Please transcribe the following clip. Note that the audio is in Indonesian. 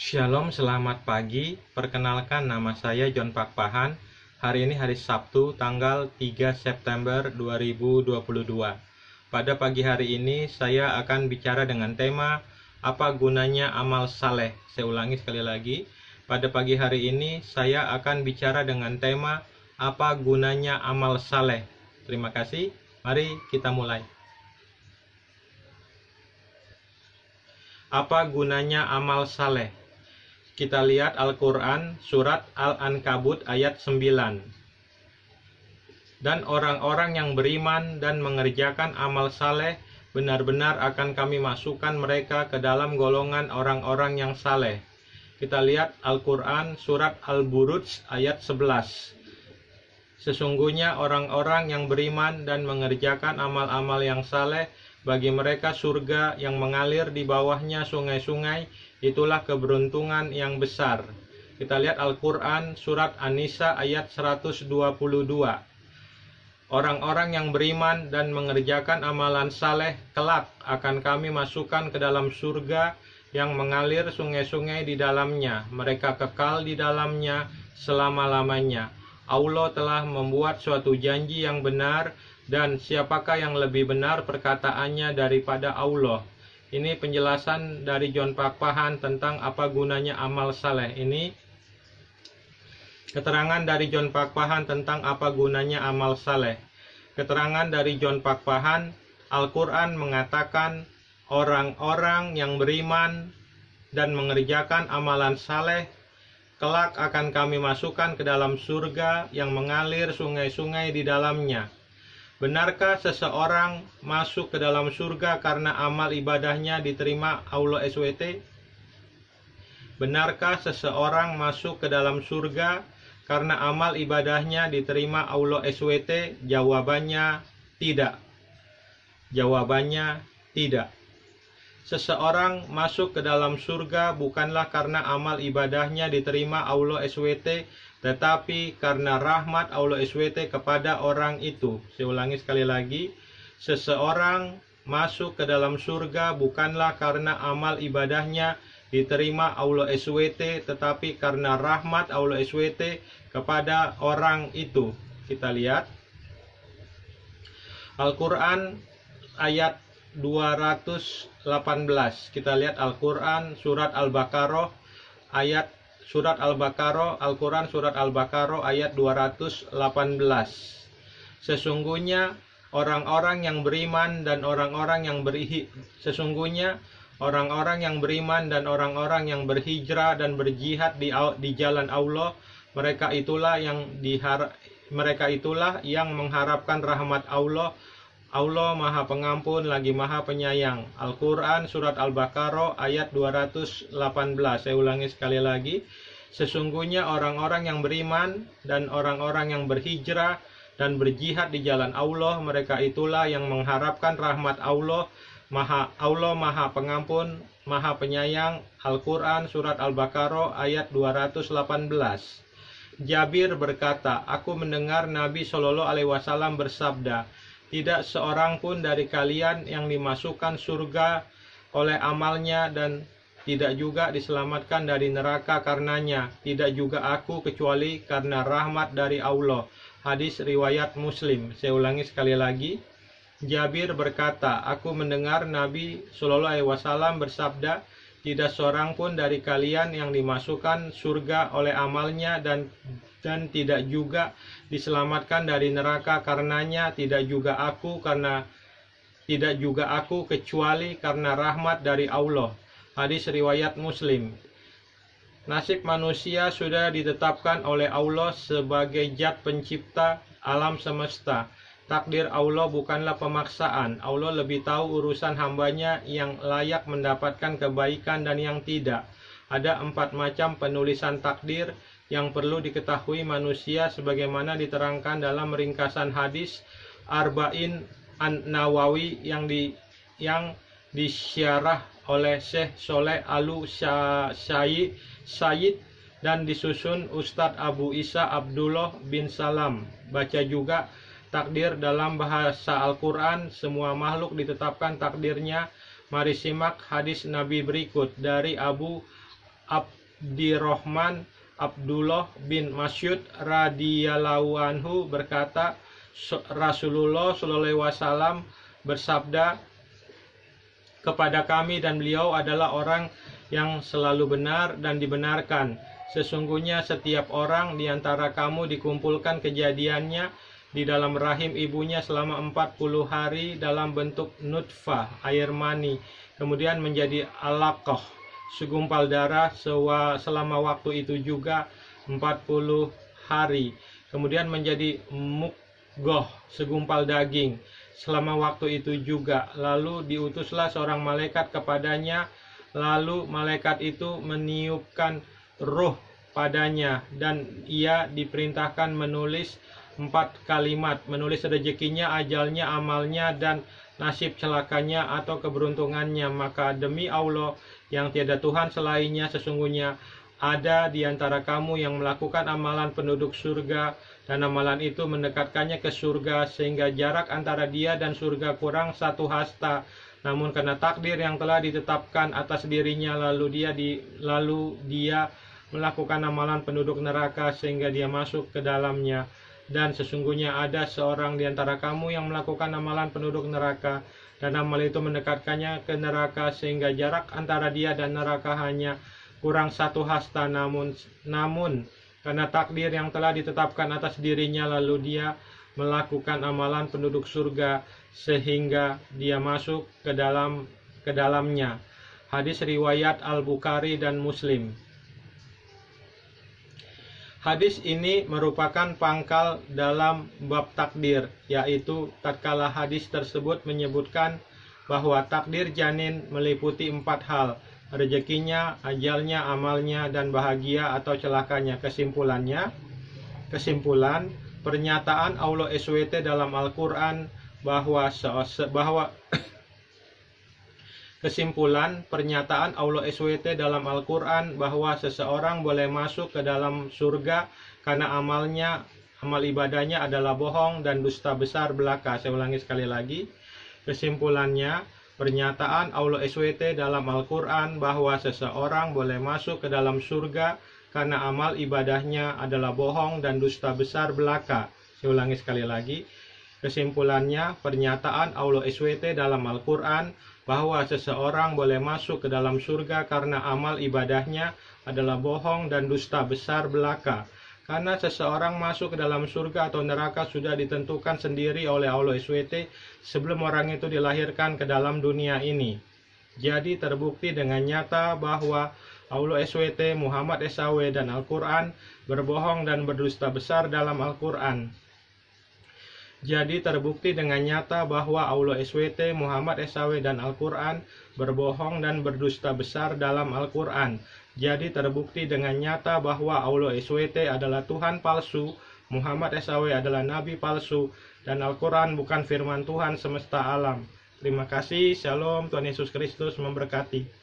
Shalom, selamat pagi. Perkenalkan, nama saya John Pak Pahan. Hari ini hari Sabtu, tanggal 3 September 2022. Pada pagi hari ini, saya akan bicara dengan tema apa gunanya amal saleh. Saya ulangi sekali lagi. Pada pagi hari ini, saya akan bicara dengan tema apa gunanya amal saleh. Terima kasih. Mari kita mulai. Apa gunanya amal saleh? Kita lihat Al-Quran, surat Al-Ankabut ayat 9. Dan orang-orang yang beriman dan mengerjakan amal saleh, benar-benar akan kami masukkan mereka ke dalam golongan orang-orang yang saleh. Kita lihat Al-Quran, surat Al-Buruj ayat 11. Sesungguhnya orang-orang yang beriman dan mengerjakan amal-amal yang saleh, bagi mereka surga yang mengalir di bawahnya sungai-sungai, itulah keberuntungan yang besar. Kita lihat Al-Quran, surat An-Nisa ayat 122. Orang-orang yang beriman dan mengerjakan amalan saleh, kelak akan kami masukkan ke dalam surga yang mengalir sungai-sungai di dalamnya. Mereka kekal di dalamnya selama-lamanya. Allah telah membuat suatu janji yang benar, dan siapakah yang lebih benar perkataannya daripada Allah? Ini penjelasan dari John Pak Pahan tentang apa gunanya amal saleh. Ini keterangan dari John Pak Pahan tentang apa gunanya amal saleh. Keterangan dari John Pak Pahan, Al-Quran mengatakan orang-orang yang beriman dan mengerjakan amalan saleh, kelak akan kami masukkan ke dalam surga yang mengalir sungai-sungai di dalamnya. Benarkah seseorang masuk ke dalam surga karena amal ibadahnya diterima Allah SWT? Benarkah seseorang masuk ke dalam surga karena amal ibadahnya diterima Allah SWT? Jawabannya tidak. Jawabannya tidak. Seseorang masuk ke dalam surga bukanlah karena amal ibadahnya diterima Allah SWT, tetapi karena rahmat Allah SWT kepada orang itu. Saya ulangi sekali lagi. Seseorang masuk ke dalam surga bukanlah karena amal ibadahnya diterima Allah SWT, tetapi karena rahmat Allah SWT kepada orang itu. Kita lihat Al-Quran ayat 218. Kita lihat Al-Quran surat Al-Baqarah ayat Surat Al-Baqarah, Al-Quran Surat Al-Baqarah ayat 218. Sesunggunya orang-orang yang beriman dan orang-orang yang berhijrah dan berjihad di jalan Allah, mereka itulah yang mengharapkan rahmat Allah. Allah Maha Pengampun lagi Maha Penyayang. Al-Quran Surat Al-Baqarah ayat 218. Saya ulangi sekali lagi. Sesungguhnya orang-orang yang beriman dan orang-orang yang berhijrah dan berjihad di jalan Allah, mereka itulah yang mengharapkan rahmat Allah. Allah Maha Pengampun, Maha Penyayang. Al-Quran Surat Al-Baqarah ayat 218. Jabir berkata, aku mendengar Nabi SAW bersabda, tidak seorang pun dari kalian yang dimasukkan surga oleh amalnya dan tidak juga diselamatkan dari neraka karenanya. Tidak juga aku kecuali karena rahmat dari Allah. Hadis riwayat Muslim. Saya ulangi sekali lagi. Jabir berkata, aku mendengar Nabi SAW bersabda, tidak seorang pun dari kalian yang dimasukkan surga oleh amalnya dan tidak juga diselamatkan dari neraka karenanya. Tidak juga aku kecuali karena rahmat dari Allah. Hadis riwayat Muslim. Nasib manusia sudah ditetapkan oleh Allah sebagai zat pencipta alam semesta. Takdir Allah bukanlah pemaksaan. Allah lebih tahu urusan hambanya yang layak mendapatkan kebaikan dan yang tidak. Ada 4 macam penulisan takdir yang perlu diketahui manusia sebagaimana diterangkan dalam ringkasan hadis Arba'in An-Nawawi yang disyarah oleh Syekh Soleh Al-Sayyid dan disusun Ustadz Abu Isa Abdullah bin Salam. Baca juga takdir dalam bahasa Al-Quran. Semua makhluk ditetapkan takdirnya. Mari simak hadis Nabi berikut dari Abu Abdirrahman Abdullah bin Mas'ud radhiyallahu anhu berkata, Rasulullah sallallahu alaihi wasallam bersabda kepada kami, dan beliau adalah orang yang selalu benar dan dibenarkan. Sesungguhnya setiap orang di antara kamu dikumpulkan kejadiannya di dalam rahim ibunya selama 40 hari dalam bentuk nutfah, air mani, kemudian menjadi alaqah, segumpal darah selama waktu itu juga 40 hari, kemudian menjadi mudghah, segumpal daging selama waktu itu juga. Lalu diutuslah seorang malaikat kepadanya, lalu malaikat itu meniupkan ruh padanya, dan ia diperintahkan menulis 4 kalimat, menulis rezekinya, ajalnya, amalnya, dan nasib celakanya atau keberuntungannya. Maka demi Allah yang tiada Tuhan selainnya, sesungguhnya ada di antara kamu yang melakukan amalan penduduk surga, dan amalan itu mendekatkannya ke surga, sehingga jarak antara dia dan surga kurang 1 hasta. Namun karena takdir yang telah ditetapkan atas dirinya, lalu dia melakukan amalan penduduk neraka sehingga dia masuk ke dalamnya. Dan sesungguhnya ada seorang di antara kamu yang melakukan amalan penduduk neraka, dan amal itu mendekatkannya ke neraka sehingga jarak antara dia dan neraka hanya kurang 1 hasta. Namun karena takdir yang telah ditetapkan atas dirinya, lalu dia melakukan amalan penduduk surga sehingga dia masuk ke dalamnya. Hadis riwayat Al-Bukhari dan Muslim. Hadis ini merupakan pangkal dalam bab takdir, yaitu tatkala hadis tersebut menyebutkan bahwa takdir janin meliputi 4 hal: rezekinya, ajalnya, amalnya, dan bahagia atau celakanya. Kesimpulan, pernyataan Allah SWT dalam Al-Quran bahwa Kesimpulan, pernyataan Allah SWT dalam Al-Quran bahwa seseorang boleh masuk ke dalam surga karena amal ibadahnya adalah bohong dan dusta besar belaka. Saya ulangi sekali lagi. Kesimpulannya, pernyataan Allah SWT dalam Al-Quran bahwa seseorang boleh masuk ke dalam surga karena amal ibadahnya adalah bohong dan dusta besar belaka. Saya ulangi sekali lagi. Kesimpulannya, pernyataan Allah SWT dalam Al-Quran bahwa seseorang boleh masuk ke dalam surga karena amal ibadahnya adalah bohong dan dusta besar belaka. Karena seseorang masuk ke dalam surga atau neraka sudah ditentukan sendiri oleh Allah SWT sebelum orang itu dilahirkan ke dalam dunia ini. Jadi terbukti dengan nyata bahwa Allah SWT, Muhammad SAW, dan Al-Quran berbohong dan berdusta besar dalam Al-Quran. Jadi terbukti dengan nyata bahwa Allah SWT, Muhammad SAW, dan Al-Quran berbohong dan berdusta besar dalam Al-Quran. Jadi terbukti dengan nyata bahwa Allah SWT adalah Tuhan palsu, Muhammad SAW adalah Nabi palsu, dan Al-Quran bukan firman Tuhan semesta alam. Terima kasih, Shalom, Tuhan Yesus Kristus memberkati.